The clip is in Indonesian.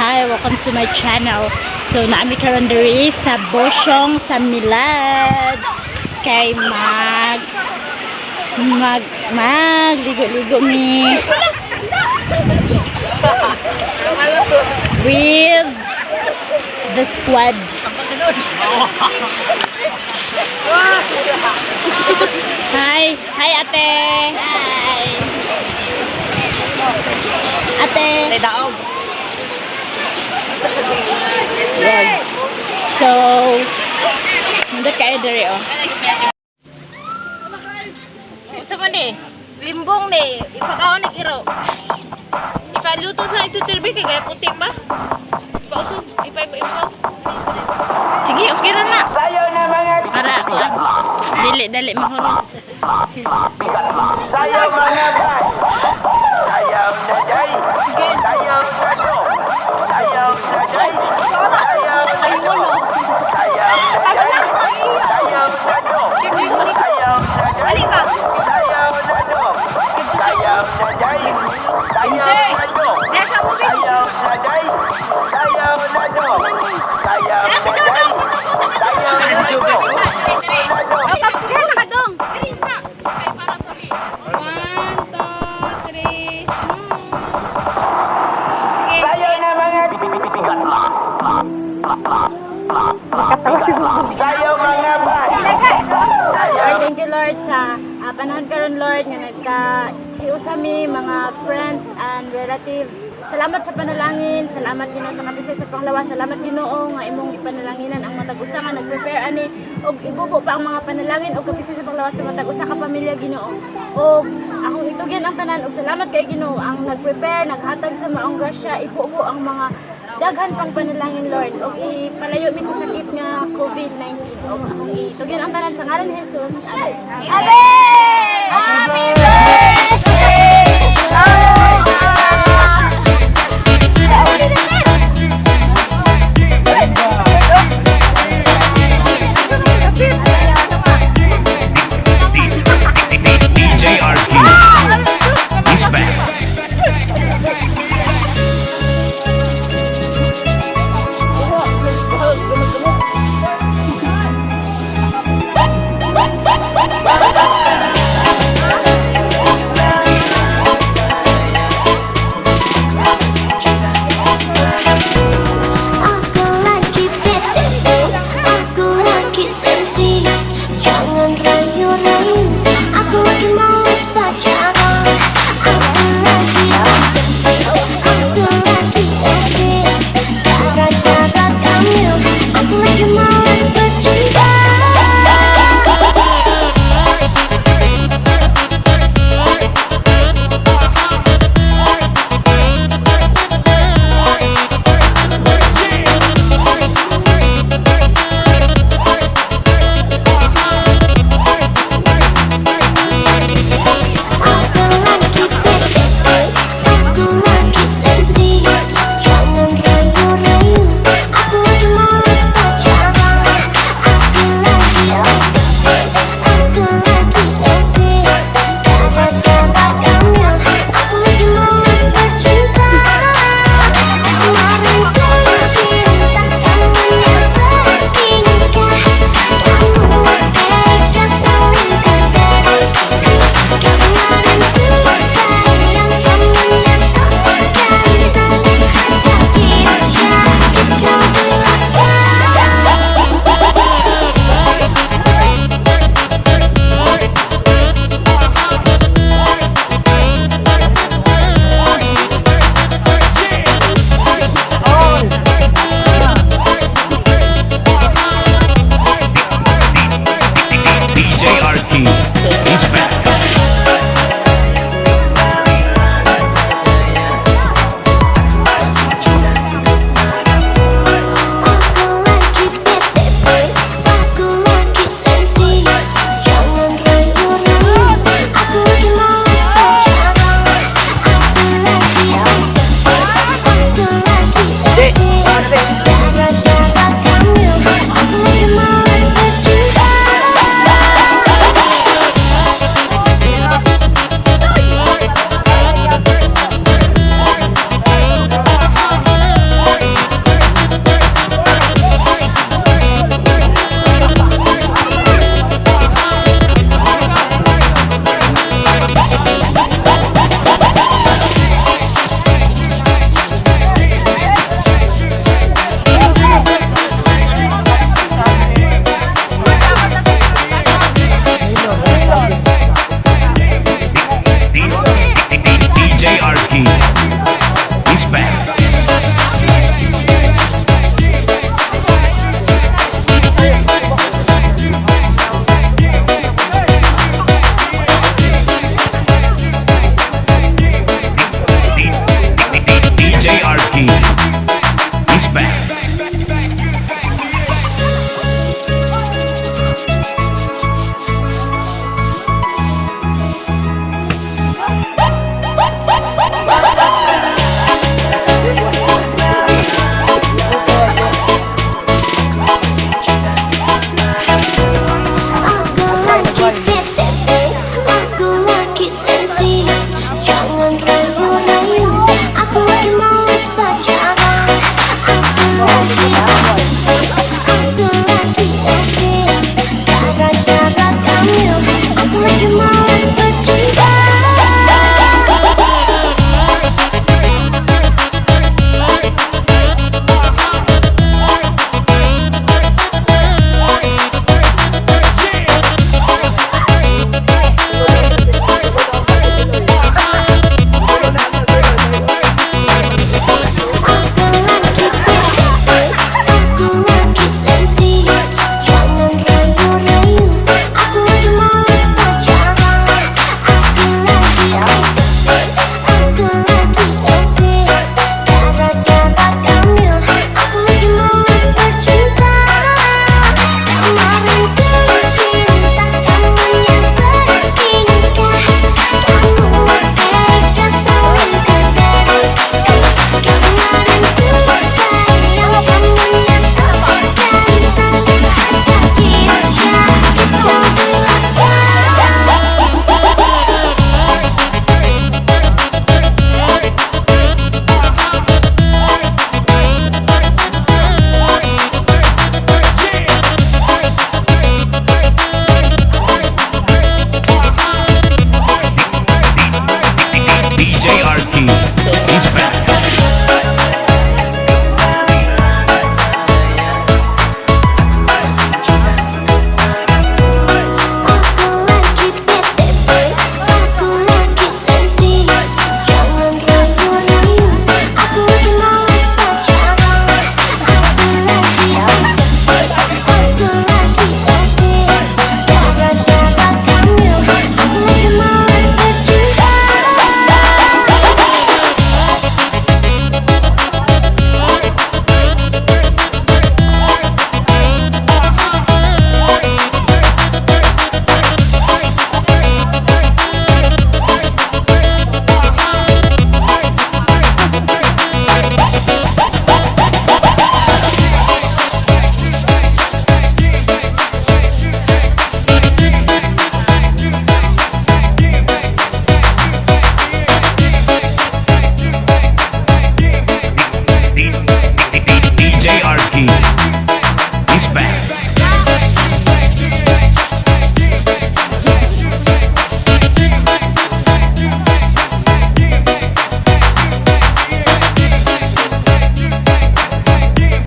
Hi, welcome to my channel. So naami karon diri sa Bosyong sa Milad kay ligo-ligo mi with the squad. Hi ate. Hi. Ate. Yan. So, nandun kayo diri oh. Sa man ni, limbong ni, ipakaon ni iro. Ipaluto sa ito tilbi kay gaya puti pa. Ipausog, ipa. Sige, okay ra na. Para ako dali mahurot. Sayaw mga bay, sayaw na day, sayaw na do, sayaw na day, sayaw na do, sayaw na day, sayaw na do, sayaw na day, sayaw na do, sayaw na day, sayaw na do, sayaw na day, sayaw na do, sayaw na day, sayaw na do. Sayaw mga bay. Thank you Lord sa panahon karon Lord nga nagka-iusami mga friends and relatives. Salamat sa panalangin, salamat Ginoo sa kapisay sa panglawas, salamat Ginoo nga imong ipanalanginan ang matag usa nga nag-prepare ani og ibubo pa ang mga panalangin og kapisay sa panglawas sa matag usa ka pamilya Ginoo. Og akong itugyan ang tanan og salamat kay Ginoo ang nag-prepare, naghatag sa maong grasya, ibubo ang mga daghan pang panalangin Lord og ipalayo mi sa sakit nga COVID-19 og akong itugyan ang tanan sa ngalan ni Jesus. Amen. Happy birthday. Hey!